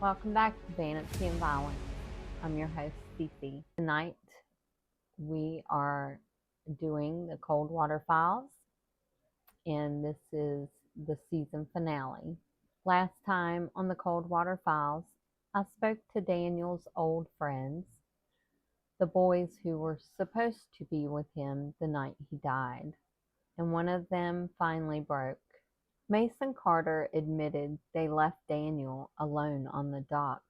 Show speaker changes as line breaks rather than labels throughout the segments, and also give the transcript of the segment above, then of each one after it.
Welcome back to Vanity and Violence. I'm your host, Cece. Tonight, we are doing the Coldwater Files, and this is the season finale. Last time on the Coldwater Files, I spoke to Daniel's old friends, the boys who were supposed to be with him the night he died, and one of them finally broke. Mason Carter admitted they left Daniel alone on the dock.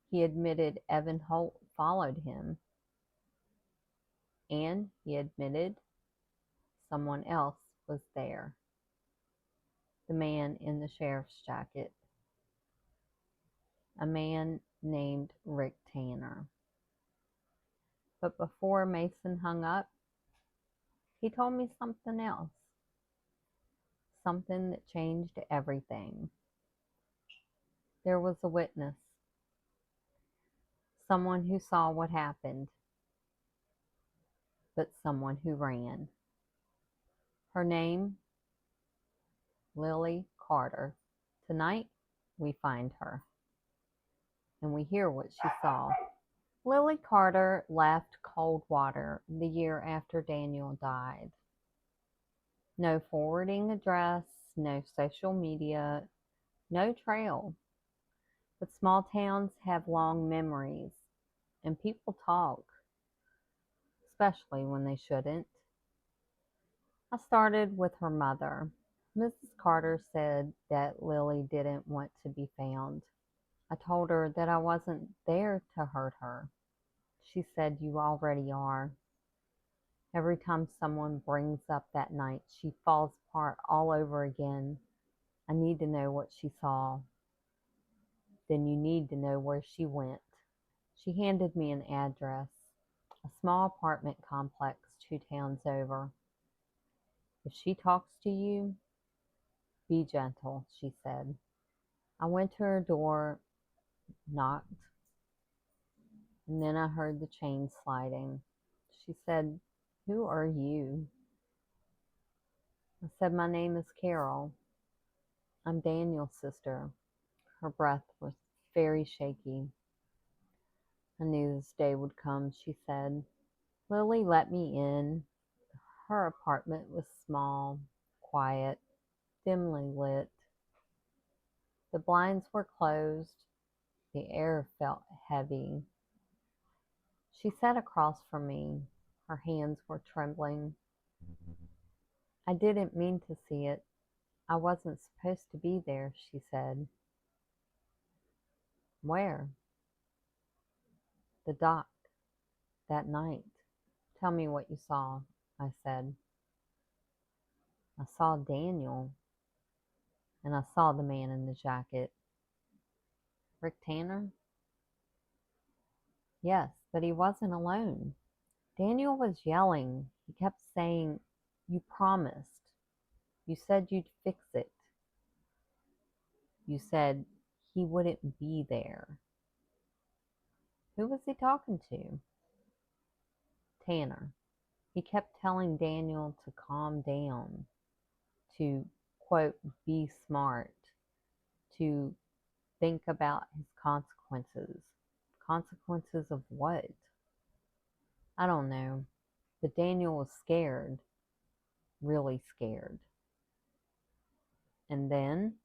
He admitted Evan Holt followed him, and he admitted someone else was there, the man in the sheriff's jacket, a man named Rick Tanner. But before Mason hung up, he told me something else, something that changed everything. There was a witness, someone who saw what happened, but someone who ran. Her name, Lily Carter. Tonight, we find her, and we hear what she saw. Lily Carter left Coldwater the year after Daniel died. No forwarding address, no social media, no trail. But small towns have long memories, and people talk, especially when they shouldn't. I started with her mother. Mrs. Carter said that Lily didn't want to be found. I told her that I wasn't there to hurt her. She said, "You already are." Every time someone brings up that night, she falls apart all over again. I need to know what she saw. Then you need to know where she went. She handed me an address, a small apartment complex 2 towns over. If she talks to you, be gentle, she said. I went to her door, knocked, and then I heard the chain sliding. She said, "Who are you?" I said, "My name is Carol. I'm Daniel's sister." Her breath was very shaky. "I knew this day would come," she said. Lily let me in. Her apartment was small, quiet, dimly lit. The blinds were closed. The air felt heavy. She sat across from me. Her hands were trembling. "I didn't mean to see it. I wasn't supposed to be there," she said. "Where?" "The dock. That night." "Tell me what you saw," I said. "I saw Daniel, and I saw the man in the jacket." "Rick Tanner?" "Yes, but he wasn't alone. Daniel was yelling. He kept saying, 'You promised. You said you'd fix it. You said he wouldn't be there.'" "Who was he talking to?" "Tanner. He kept telling Daniel to calm down, to, quote, be smart, to think about his consequences." "Consequences of what?" "I don't know. But Daniel was scared, really scared." And then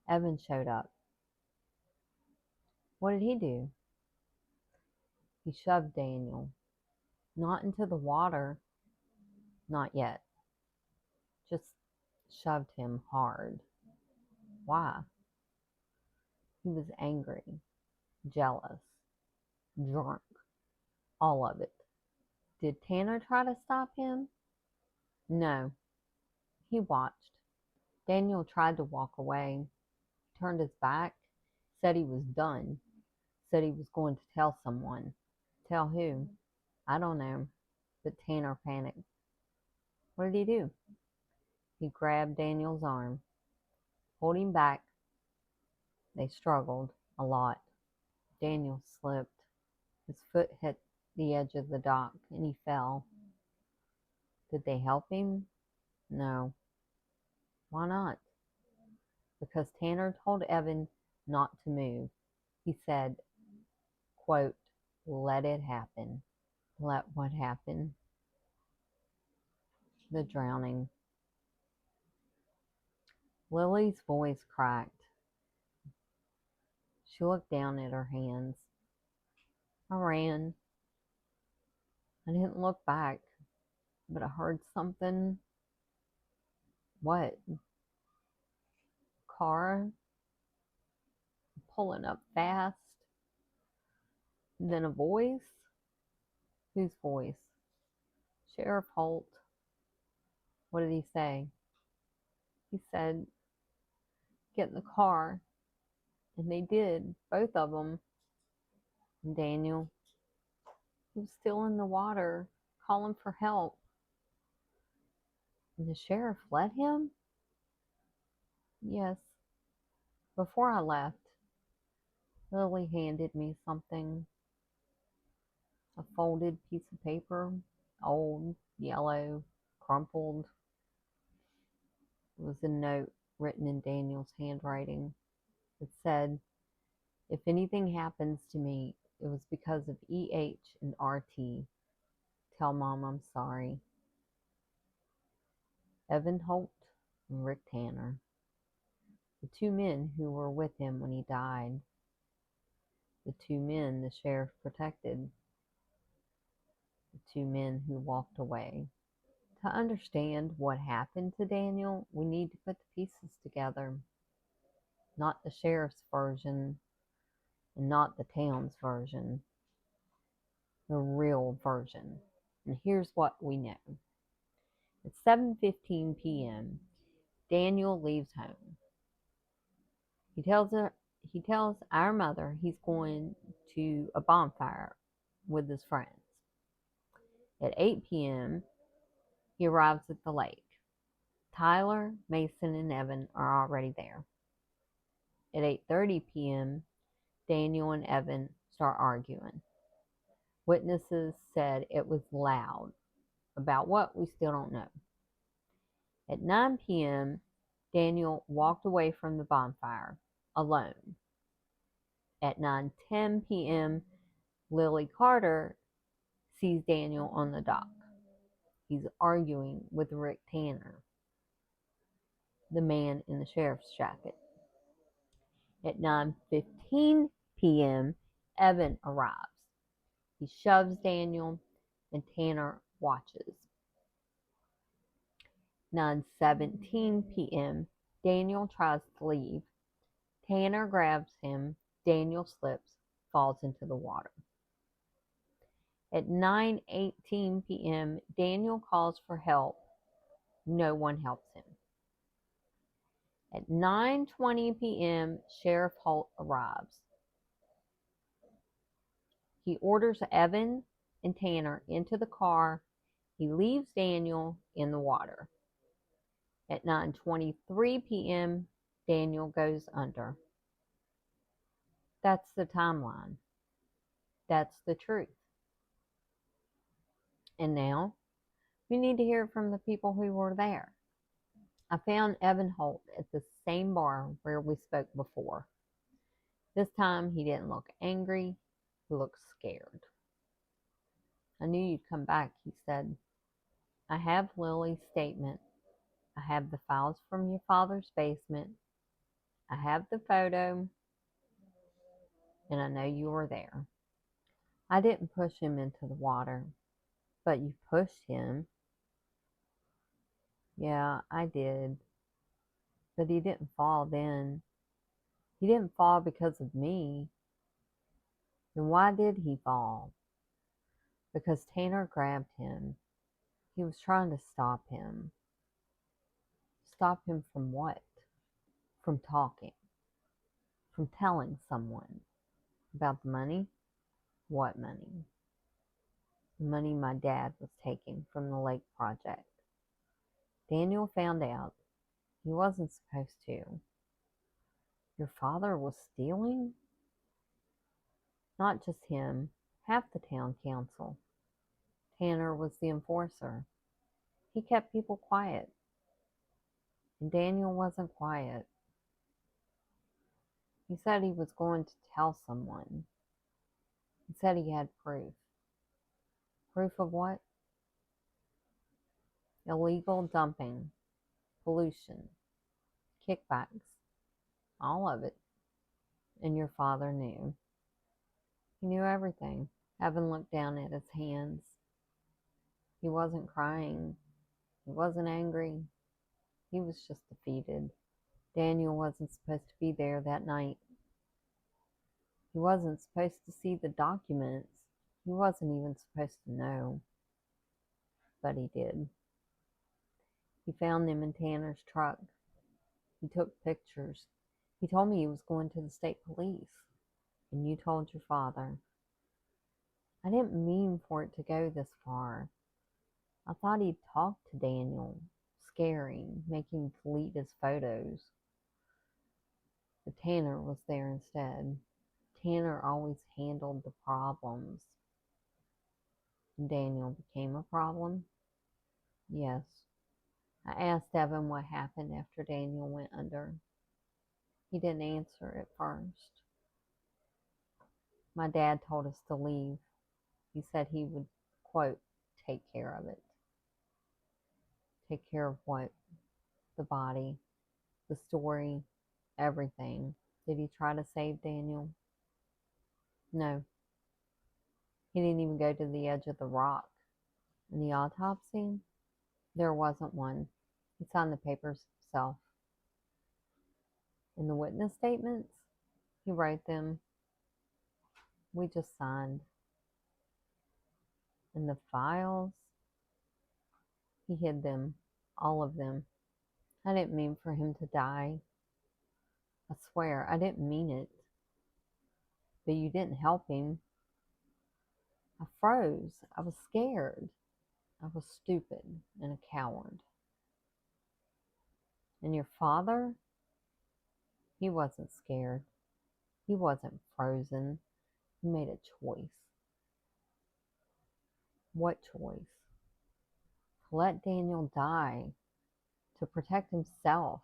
Evan showed up. "What did he do?" "He shoved Daniel. Not into the water. Not yet. Just shoved him hard." "Why?" "He was angry, jealous, drunk, all of it." "Did Tanner try to stop him?" "No. He watched. Daniel tried to walk away. He turned his back, said he was done, said he was going to tell someone." "Tell who?" "I don't know." But Tanner panicked. "What did he do?" "He grabbed Daniel's arm, pulled him back. They struggled a lot. Daniel slipped. His foot hit the edge of the dock, and he fell." "Did they help him?" "No." "Why not?" because Tanner told Evan not to move. He said, quote, "Let it happen." Let what happen? The drowning. Lily's voice cracked. She looked down at her hands. I ran. I didn't look back, but I heard something. What? Car pulling up fast. Then a voice. Whose voice? Sheriff Holt. What did he say? He said, "Get in the car." And they did, both of them. And Daniel, he was still in the water, calling for help. And the sheriff let him? Yes. Before I left, Lily handed me something. A folded piece of paper, old, yellow, crumpled. It was a note written in Daniel's handwriting. It said, "If anything happens to me, it was because of EH and RT. Tell Mom I'm sorry. Evan Holt and Rick Tanner, the two men who were with him when he died, the two men the sheriff protected, the two men who walked away." To understand what happened to Daniel, we need to put the pieces together. Not the sheriff's version and not the town's version. The real version. And here's what we know. At 7:15 p.m., Daniel leaves home. He tells our mother he's going to a bonfire with his friends. At 8 p.m., he arrives at the lake. Tyler, Mason, and Evan are already there. At 8:30 p.m., Daniel and Evan start arguing. Witnesses said it was loud. About what, we still don't know. At 9 p.m., Daniel walked away from the bonfire alone. At 9:10 p.m., Lily Carter sees Daniel on the dock. He's arguing with Rick Tanner, the man in the sheriff's jacket. At 9:15 p.m., Evan arrives. He shoves Daniel, and Tanner watches. 9:17 p.m., Daniel tries to leave. Tanner grabs him. Daniel slips, falls into the water. At 9:18 p.m., Daniel calls for help. No one helps him. At 9:20 p.m., Sheriff Holt arrives. He orders Evan and Tanner into the car. He leaves Daniel in the water. At 9:23 p.m., Daniel goes under. That's the timeline. That's the truth. And now, we need to hear from the people who were there. I found Evan Holt at the same bar where we spoke before. This time, he didn't look angry. He looked scared. "I knew you'd come back," he said. "I have Lily's statement. I have the files from your father's basement. I have the photo. And I know you were there. I didn't push him into the water, but you pushed him." "Yeah, I did. But he didn't fall then. He didn't fall because of me." "Then why did he fall?" "Because Tanner grabbed him. He was trying to stop him." "Stop him from what?" "From talking. From telling someone." "About the money?" "What money?" "The money my dad was taking from the lake project. Daniel found out. He wasn't supposed to." "Your father was stealing?" "Not just him. Half the town council. Tanner was the enforcer. He kept people quiet. And Daniel wasn't quiet. He said he was going to tell someone. He said he had proof. Proof of what? Illegal dumping, pollution, kickbacks, all of it. And your father knew. He knew everything. Evan looked down at his hands. He wasn't crying. He wasn't angry. He was just defeated. Daniel wasn't supposed to be there that night. He wasn't supposed to see the documents. He wasn't even supposed to know. But he did. He found them in Tanner's truck. He took pictures. He told me he was going to the state police. And you told your father. I didn't mean for it to go this far. I thought he'd talk to Daniel, scaring, making him delete his photos. But Tanner was there instead. Tanner always handled the problems. And Daniel became a problem? Yes. I asked Evan what happened after Daniel went under. He didn't answer at first. My dad told us to leave. He said he would, quote, take care of it. Take care of what? The body, the story, everything. Did he try to save Daniel? No. He didn't even go to the edge of the rock. In the autopsy, there wasn't one. He signed the papers himself. In the witness statements, he wrote them. We just signed. In the files, he hid them, all of them. I didn't mean for him to die. I swear, I didn't mean it. But you didn't help him. I froze. I was scared. I was stupid and a coward. And your father? He wasn't scared. He wasn't frozen. He made a choice. What choice? To let Daniel die, to protect himself,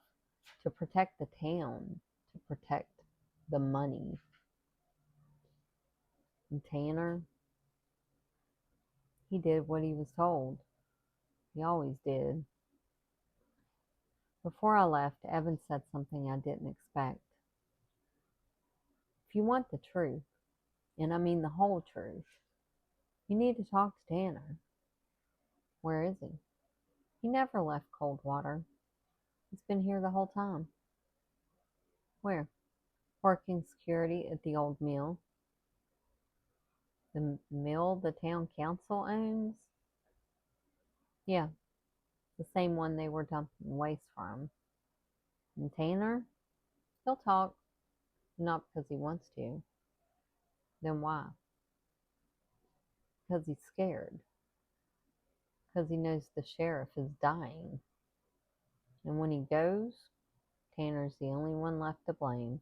to protect the town, to protect the money. And Tanner, he did what he was told. He always did. Before I left, Evan said something I didn't expect. If you want the truth, and I mean the whole truth, you need to talk to Tanner. Where is he? He never left Coldwater. He's been here the whole time. Where? Working security at the old mill. The mill the town council owns? Yeah, the same one they were dumping waste from. And Tanner? He'll talk. Not because he wants to. Then why? Because he's scared. Because he knows the sheriff is dying. And when he goes, Tanner's the only one left to blame.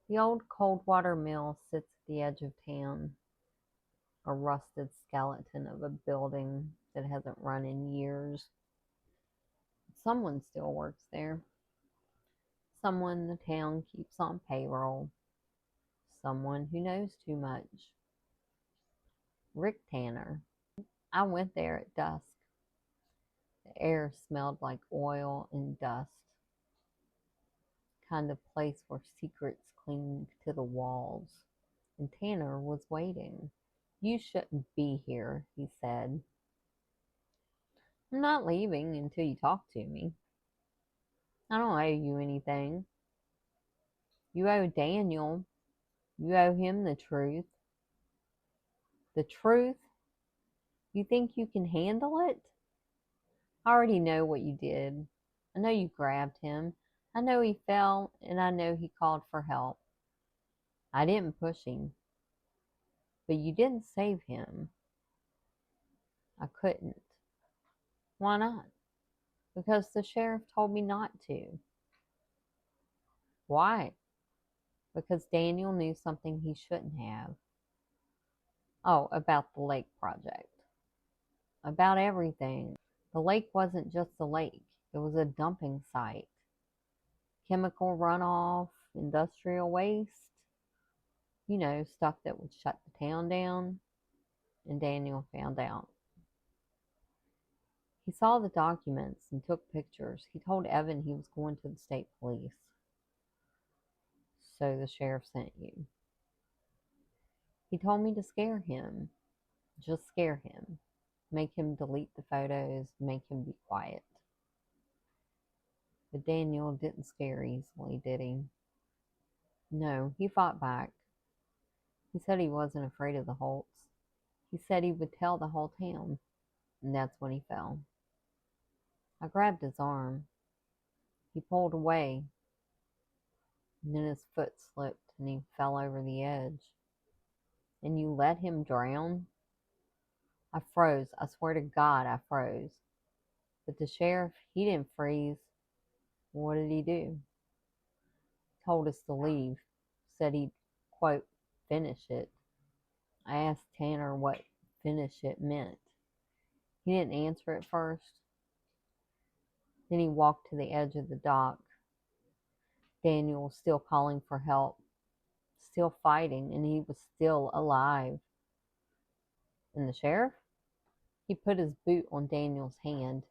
The old Coldwater mill sits at the edge of town, a rusted skeleton of a building that hasn't run in years. Someone still works there. Someone the town keeps on payroll. Someone who knows too much. Rick Tanner. I went there at dusk. The air smelled like oil and dust. Kind of place where secrets cling to the walls. And Tanner was waiting. You shouldn't be here, he said. I'm not leaving until you talk to me. I don't owe you anything. You owe Daniel. You owe him the truth. The truth? You think you can handle it? I already know what you did. I know you grabbed him. I know he fell, and I know he called for help. I didn't push him. But you didn't save him. I couldn't. Why not? Because the sheriff told me not to. Why? Because Daniel knew something he shouldn't have. Oh, about the lake project. About everything. The lake wasn't just a lake. It was a dumping site. chemical runoff, industrial waste, stuff that would shut the town down. And Daniel found out. He saw the documents and took pictures. He told Evan he was going to the state police. So the sheriff sent you. He told me to scare him. Just scare him. Make him delete the photos. Make him be quiet. But Daniel didn't scare easily, did he? No, he fought back. He said he wasn't afraid of the Holts. He said he would tell the whole town. And that's when he fell. I grabbed his arm. He pulled away. And then his foot slipped and he fell over the edge. And you let him drown? I froze. I swear to God, I froze. But the sheriff, he didn't freeze. What did he do? Told us to leave. Said he'd, quote, finish it. I asked Tanner what finish it meant. He didn't answer at first. Then he walked to the edge of the dock. Daniel was still calling for help, still fighting, and he was still alive. And the sheriff? He put his boot on Daniel's hand,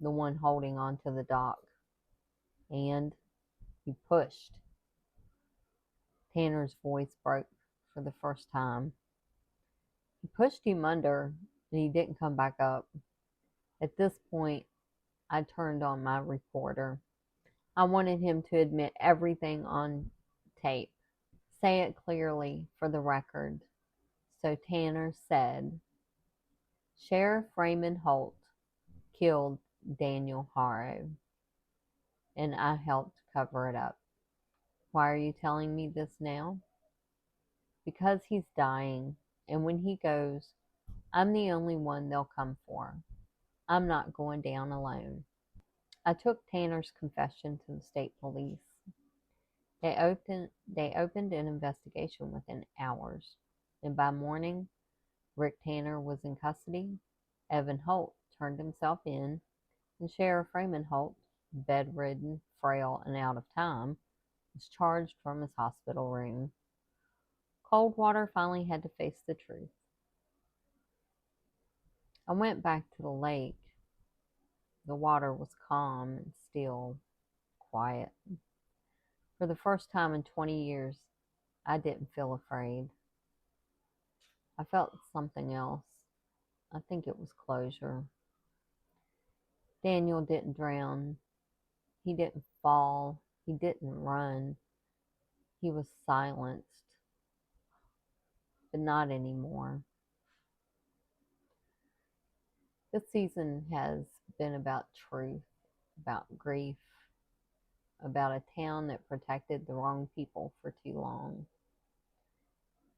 the one holding onto the dock, and he pushed. Tanner's voice broke for the first time. He pushed him under, and he didn't come back up. At this point, I turned on my recorder. I wanted him to admit everything on tape. Say it clearly for the record. So Tanner said, Sheriff Raymond Holt killed Daniel Harrow, and I helped cover it up. Why are you telling me this now? Because he's dying, and when he goes, I'm the only one they'll come for. I'm not going down alone. I took Tanner's confession to the state police. They opened an investigation within hours, and by morning, Rick Tanner was in custody. Evan Holt turned himself in, and Sheriff Raymond Holt, bedridden, frail, and out of time, was charged from his hospital room. Coldwater finally had to face the truth. I went back to the lake. The water was calm and still, quiet. For the first time in 20 years, I didn't feel afraid. I felt something else. I think it was closure. Daniel didn't drown. He didn't fall. He didn't run. He was silenced. But not anymore. This season has been about truth, about grief, about a town that protected the wrong people for too long.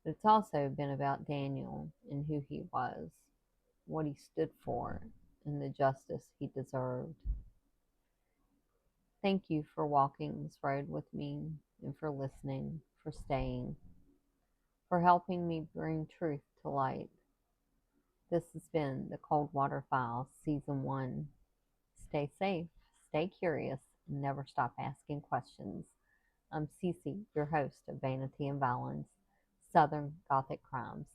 But it's also been about Daniel and who he was, what he stood for, and the justice he deserved. Thank you for walking this road with me, and for listening, for staying, for helping me bring truth to light. This has been the Coldwater Files, Season 1. Stay safe, stay curious, and never stop asking questions. I'm Cece, your host of Vanity and Violence, Southern Gothic Crimes.